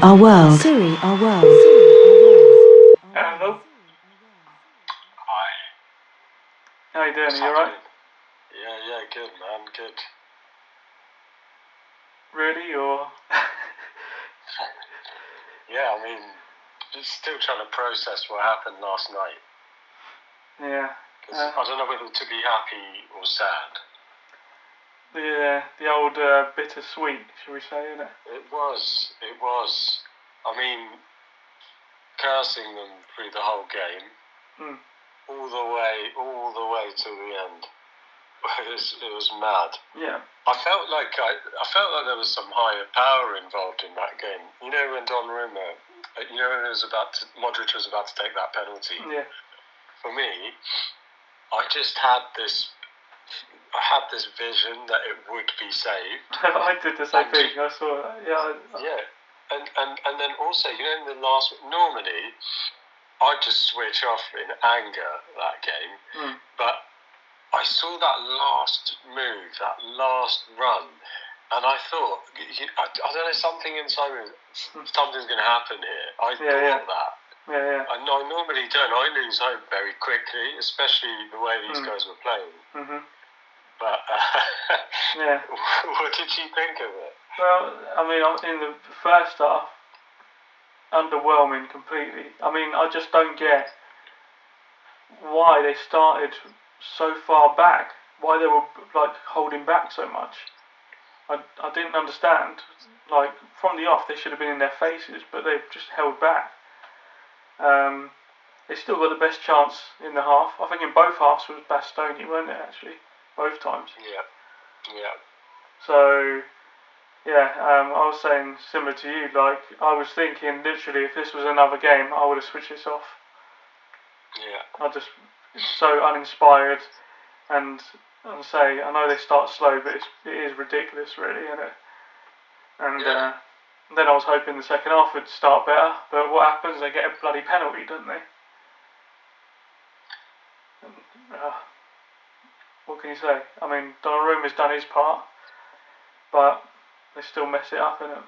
our world. Serie, our world. Hello. Hi. How you doing? What's Are you alright? happening? Yeah, good, man, good. Really, or? Yeah, I mean, just still trying to process what happened last night. Yeah. 'Cause I don't know whether to be happy or sad. The old bittersweet, shall we say, isn't it? It was. I mean, cursing them through the whole game, all the way till the end. It was mad. Yeah. I felt like there was some higher power involved in that game. You know when Donnarumma, when Modric was about to take that penalty. Yeah. For me, I just had this vision that it would be saved. I did the same thing. I saw that. Yeah. And then also, in the last, normally I'd just switch off in anger that game, but I saw that last move, that last run, and I thought, I don't know, something inside me, something's going to happen here. I thought that. Yeah. I normally don't. I lose hope very quickly, especially the way these guys were playing. Mm-hmm. But yeah. What did you think of it? Well, I mean, in the first half, underwhelming completely. I mean, I just don't get why they started so far back. Why they were holding back so much. I didn't understand. From the off, they should have been in their faces, but they've just held back. They still got the best chance in the half. I think in both halves was Bastoni, weren't it, actually? Both times. Yeah. So, I was saying similar to you, I was thinking literally if this was another game, I would have switched this off. Yeah. It's so uninspired, and say, I know they start slow, but it is ridiculous, really, isn't it? And then I was hoping the second half would start better, but what happens? They get a bloody penalty, don't they? What can you say? I mean, Donnarumma's done his part, but they still mess it up, innit?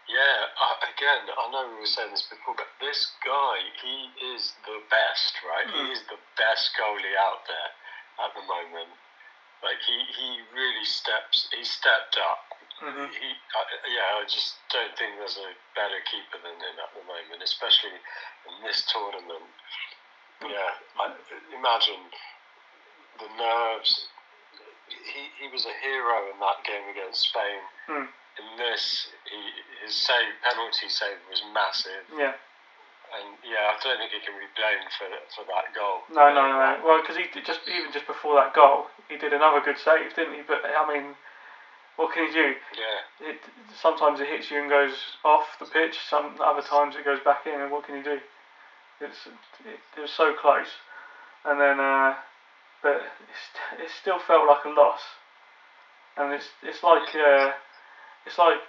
Yeah, again, I know we were saying this before, but this guy, he is the best, right? He is the best goalie out there at the moment. He really stepped up. Mm-hmm. I just don't think there's a better keeper than him at the moment, especially in this tournament. Yeah, imagine the nerves. He was a hero in that game against Spain. In this, his penalty save was massive. Yeah. And I don't think he can be blamed for that goal. No. Well, because he did just before that goal, he did another good save, didn't he? But I mean, what can he do? Yeah. Sometimes it hits you and goes off the pitch. Some other times it goes back in, and what can he do? It was so close, and then but it still felt like a loss. And it's like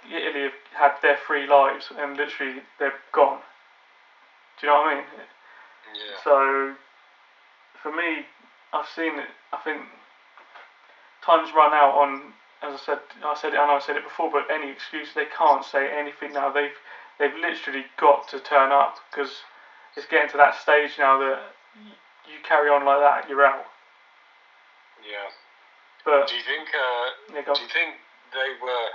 Italy have had their 3 lives and literally they're gone. Do you know what I mean? Yeah. So for me, I've seen it. I think time's run out on. As I said it. I know I said it before, but any excuse, they can't say anything now. They've literally got to turn up, because it's getting to that stage now that you carry on like that, you're out. Yeah. But do you think they were?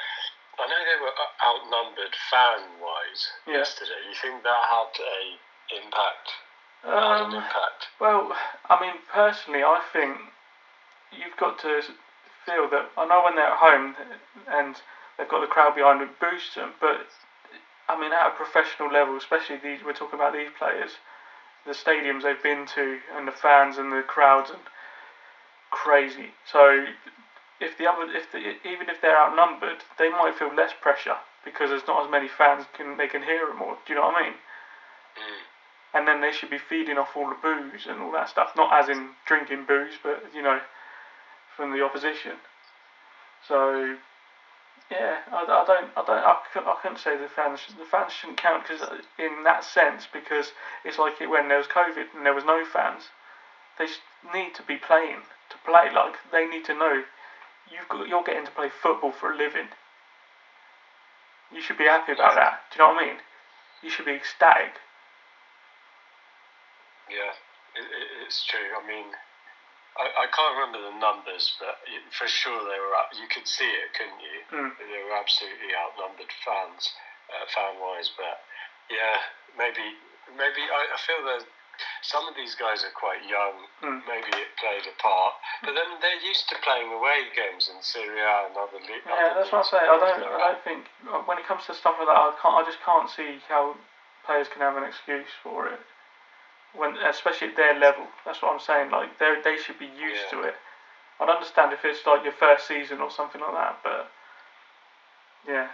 I know they were outnumbered fan-wise yesterday. Do you think that had an impact? Well, I mean, personally, I think you've got to feel that. I know when they're at home and they've got the crowd behind them, it boosts them. But I mean, at a professional level, especially we're talking about these players, the stadiums they've been to, and the fans and the crowds, and crazy. So even if they're outnumbered, they might feel less pressure because there's not as many fans. They can hear it more. Do you know what I mean? And then they should be feeding off all the booze and all that stuff. Not as in drinking booze, but from the opposition. So I couldn't say the fans shouldn't count, because in that sense, because it's like when there was COVID and there was no fans, they need to be playing to play. They need to know you're getting to play football for a living. You should be happy about that. Do you know what I mean? You should be ecstatic. Yeah, it's true. I mean, I can't remember the numbers, but for sure they were up. You could see it, couldn't you? They were absolutely outnumbered fans, fan-wise. But yeah, maybe I feel that some of these guys are quite young. Maybe it played a part. But then they're used to playing away games in Serie and other leagues. Yeah, that's what I'm saying. I don't think when it comes to stuff like that, I just can't see how players can have an excuse for it. When, especially at their level, that's what I'm saying. Like they should be used to it. I'd understand if it's like your first season or something like that, but yeah.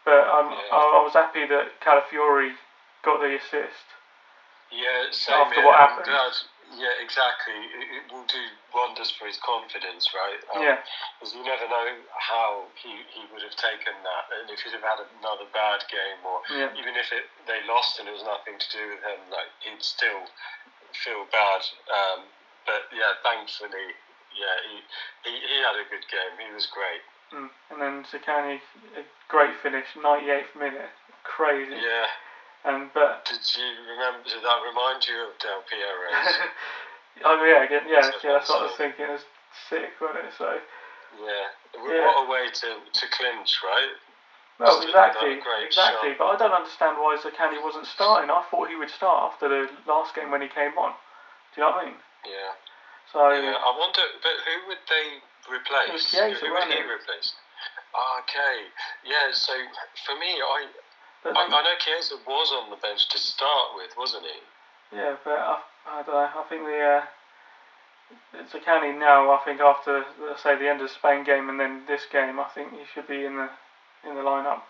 But I was happy that Calafiori got the assist. Yeah, same after what happened. Yeah, exactly. It will do wonders for his confidence, right? Because you never know how he would have taken that, and if he'd have had another bad game, or even if they lost and it was nothing to do with him, like he'd still feel bad. But yeah, thankfully, yeah, he had a good game. He was great. And then Zaccagni, a great finish, 98th minute, crazy. Yeah. But did that remind you of Del Piero's? Oh yeah, that's what I was thinking. It was sick, wasn't it? So yeah. What a way to clinch, right? Well, exactly. Shot. But I don't understand why Zaccagni wasn't starting. I thought he would start after the last game when he came on. Do you know what I mean? Yeah. So yeah, I wonder, but who would they replace? It was Chiesa, who would he replace? Okay. Yeah. So for me, I know Chiesa was on the bench to start with, wasn't he? Yeah, but I don't know. I think Zaccagni now. I think after, let's say, the end of the Spain game and then this game, I think he should be in the lineup.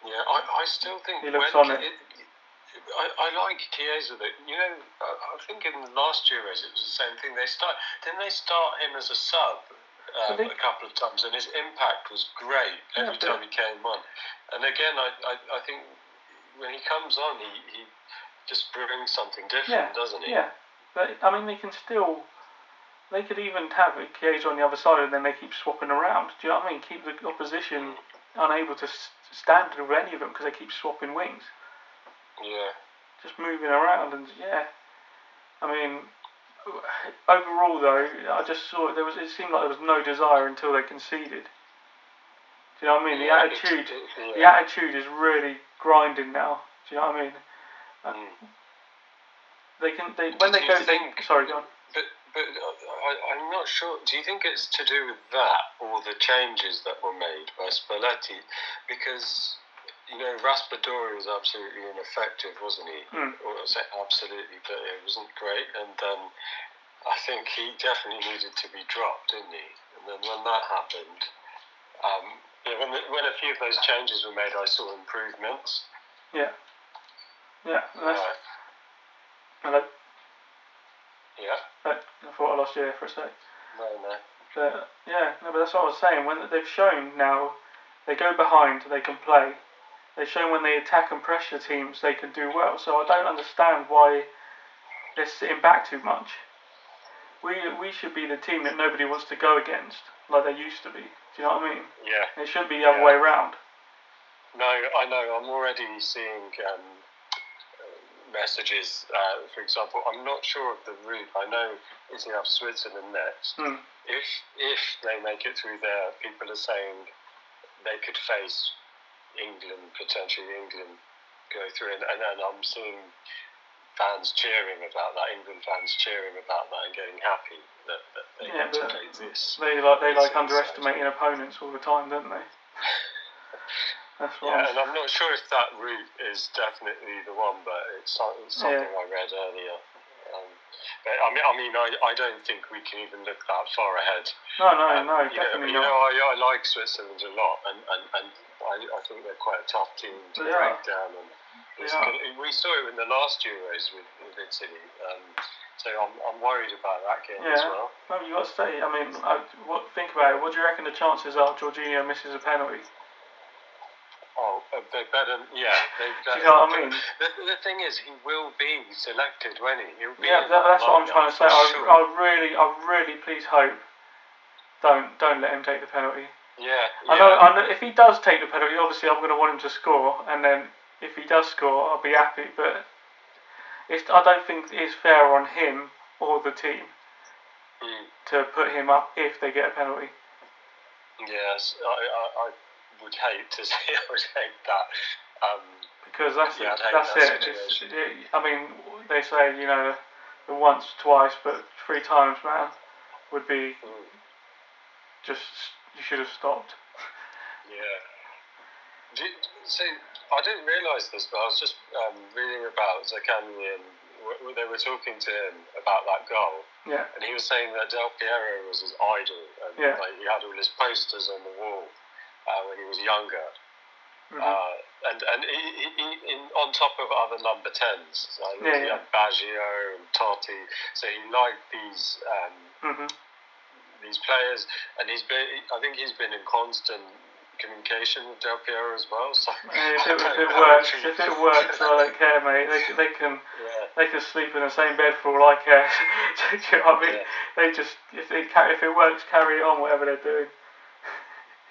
Yeah, I still think he looks on it. I like Chiesa. That I think in the last Euros it was the same thing. Didn't they start him as a sub? A couple of times, and his impact was great every time he came on. And again, I think when he comes on, he just brings something different, doesn't he? Yeah, but I mean, they could even have Chiesa on the other side, and then they keep swapping around. Do you know what I mean? Keep the opposition unable to stand with any of them because they keep swapping wings. Yeah. Just moving around, and I mean. Overall, though, I just saw it seemed like there was no desire until they conceded. Do you know what I mean? The attitude is really grinding now. Do you know what I mean? Sorry, go on. But I'm not sure. Do you think it's to do with that or the changes that were made by Spalletti? Because Raspadori was absolutely ineffective, wasn't he? Or I say absolutely, but it wasn't great. And I think he definitely needed to be dropped, didn't he? And then when that happened, when a few of those changes were made, I saw improvements. Yeah. Hello. Yeah. I thought I lost you there for a sec. No. But that's what I was saying. When they've shown now, they go behind, they can play. They've shown when they attack and pressure teams, they can do well. So I don't understand why they're sitting back too much. We should be the team that nobody wants to go against, like they used to be. Do you know what I mean? Yeah. It should be the other way around. No, I know. I'm already seeing messages. For example, I'm not sure of the route. I know it's have Switzerland next. If they make it through there, people are saying they could face England, potentially England go through, and I'm seeing fans cheering about that, England fans cheering about that and getting happy that they get to play this. They like underestimating opponents all the time, don't they? That's what and I'm not sure if that route is definitely the one, but it's something I read earlier. But I don't think we can even look that far ahead. No, definitely not. I like Switzerland a lot, and I think they're quite a tough team to break down. And we saw it in the last Euros with Italy, so I'm worried about that game as well. Well, you got to say, think about it. What do you reckon the chances are Jorginho misses a penalty? Oh, they better, Do you know what I mean? The thing is, he will be selected, won't he? He'll be that's what I'm trying to say. I really, please hope, don't let him take the penalty. Yeah. I know. If he does take the penalty, obviously I'm going to want him to score, and then if he does score, I'll be happy. But I don't think it's fair on him or the team to put him up if they get a penalty. Yes, I would hate to say I would hate that. Because that's it. I mean, they say the once, twice, but 3 times, man, would be just you should have stopped. Yeah. So I didn't realise this, but I was just reading about Zaccagni and they were talking to him about that goal. Yeah. And he was saying that Del Piero was his idol, and like, he had all his posters on the wall when he was younger. And he on top of other number 10s, he had Baggio and Totti. So he liked these players, and I think he's been in constant communication with Del Piero as well. So if it works, I don't care, mate. They can sleep in the same bed for all I care. Do you know what I mean? They just if it works, carry it on, whatever they're doing.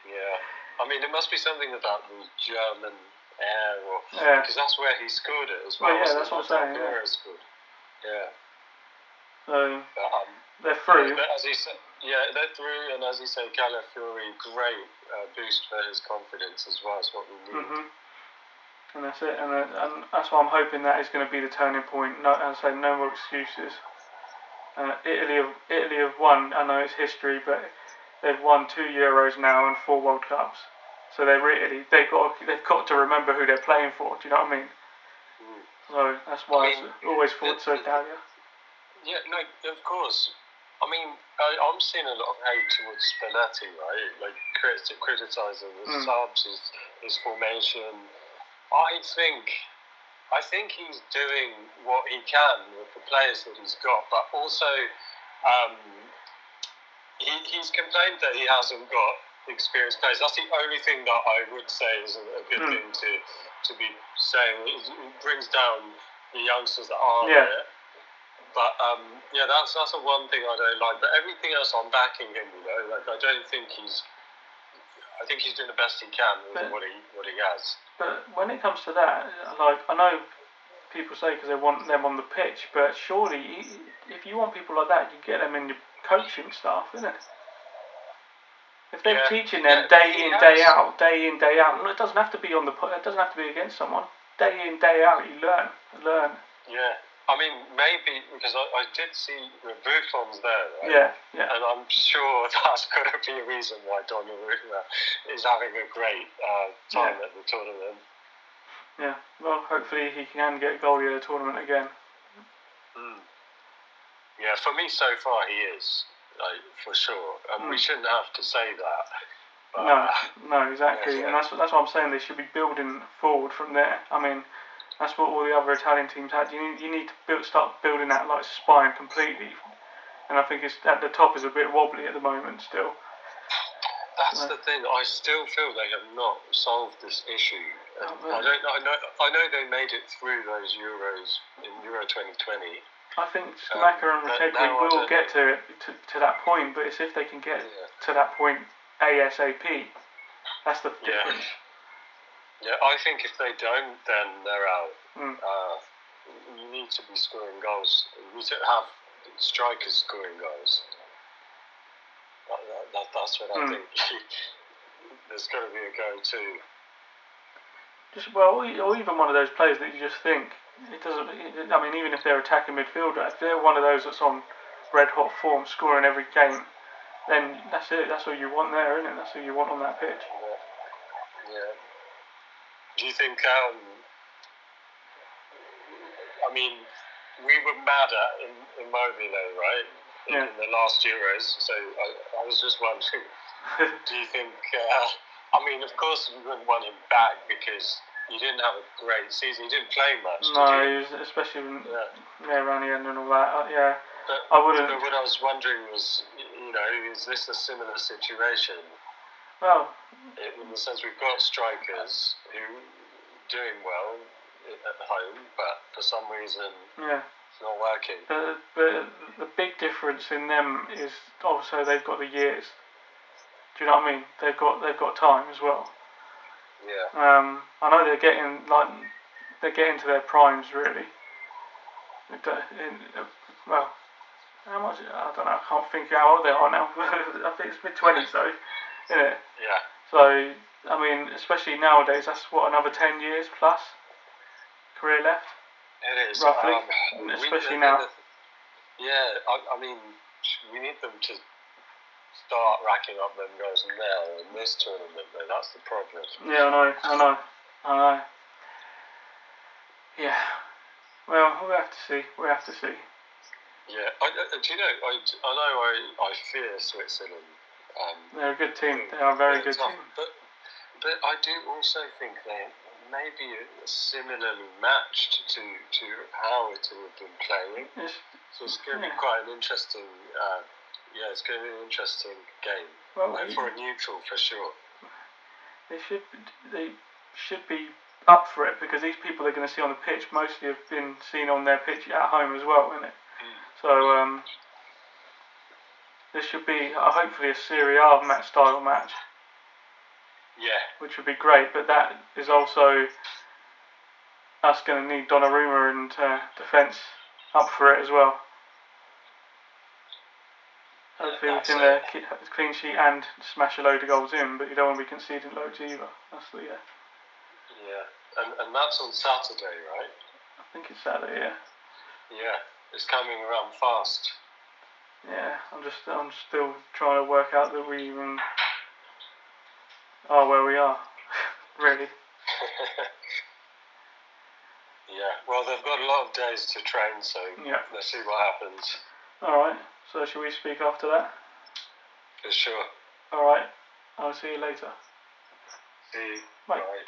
Yeah, I mean, it must be something about the German air, because that's where he scored it as well. Well, yeah, that's what I'm saying. Yeah. Scored. Yeah. So they're through. But as he said, they're through, and as you say, Calafiori, great boost for his confidence as well. Is what we need. And that's it, and that's why I'm hoping that is going to be the turning point. No, as I say, no more excuses. Italy have won. I know it's history, but they've won 2 Euros now and 4 World Cups. So they've got to remember who they're playing for. Do you know what I mean? So that's why I always thought so, Italia. Yeah, no, of course. I mean, I'm seeing a lot of hate towards Spalletti, right? Like criticising the subs, his formation. I think he's doing what he can with the players that he's got, but also he's complained that he hasn't got experienced players. That's the only thing that I would say is a good thing to be saying. It brings down the youngsters that are there. But that's the one thing I don't like. But everything else, I'm backing him. Like I think he's doing the best he can with what he has. But when it comes to that, like I know people say because they want them on the pitch, but surely if you want people like that, you get them in your coaching staff, isn't it? If they're teaching them day in, day out, it doesn't have to be it doesn't have to be against someone. Day in, day out, you learn. Yeah. I mean, maybe because I did see Buffon's there, right? Yeah. And I'm sure that's got to be a reason why Donnarumma is having a great time at the tournament. Yeah, well, hopefully he can get goalie of the tournament again. Yeah, for me so far he is, for sure. We shouldn't have to say that. But, no, exactly. And that's what I'm saying. They should be building forward from there. I mean, that's what all the other Italian teams had. You need to start building that like spine completely, and I think it's at the top is a bit wobbly at the moment still. That's the thing. I still feel they have not solved this issue. I know they made it through those Euros in Euro 2020. I think Scamacca and Retegui will get to that point, but it's if they can get to that point ASAP. That's the difference. Yeah, I think if they don't, then they're out. You need to be scoring goals. You need to have strikers scoring goals. That's what I think. There's got to be a go-to. Or even one of those players that you just think it doesn't. I mean, even if they're attacking midfielder, if they're one of those that's on red-hot form, scoring every game, then that's it. That's all you want there, isn't it? That's all you want on that pitch. Yeah. Do you think? I mean, we were mad at Immobile, right? In the last Euros. So I was just wondering, do you think? I mean, of course, we wouldn't want him back because he didn't have a great season. He didn't play much. No, he was, especially around the end and all that. I wouldn't. But what I was wondering was, is this a similar situation? Well, in the sense we've got strikers who doing well at home, but for some reason it's not working. But the big difference in them is also they've got the years. Do you know what I mean? They've got time as well. Yeah. I know they're getting to their primes really. Well, how much? I don't know. I can't think how old they are now. I think it's mid-20s though, isn't it? Yeah. So I mean, especially nowadays, that's what, another 10 years plus career left. It is roughly, especially now. Yeah, I mean, we need them to start racking up them goals now in this tournament, though. That's the problem. Yeah, I know. Yeah. Well, we'll have to see. Yeah, do you know? I know I fear Switzerland. They're a good team. They are a very good team. But I do also think they may be similarly matched to how Italy have been playing. So it's going to be quite an interesting. It's going to be an interesting game. Well, for a neutral, for sure. They should be up for it, because these people they're going to see on the pitch mostly have been seen on their pitch at home as well, isn't it? So this should be hopefully a Serie A style match. Yeah. Which would be great, but that is also us going to need Donnarumma and defence up for it as well. Hopefully we can keep a clean sheet and smash a load of goals in, but you don't want to be conceding loads either. That's the Yeah, and that's on Saturday, right? I think it's Saturday, yeah. Yeah, it's coming around fast. Yeah, I'm still trying to work out that we even are where we are, really. Yeah, well, they've got a lot of days to train, so let's see what happens. Alright, so shall we speak after that? For sure. Alright, I'll see you later. See you. Bye. Bye.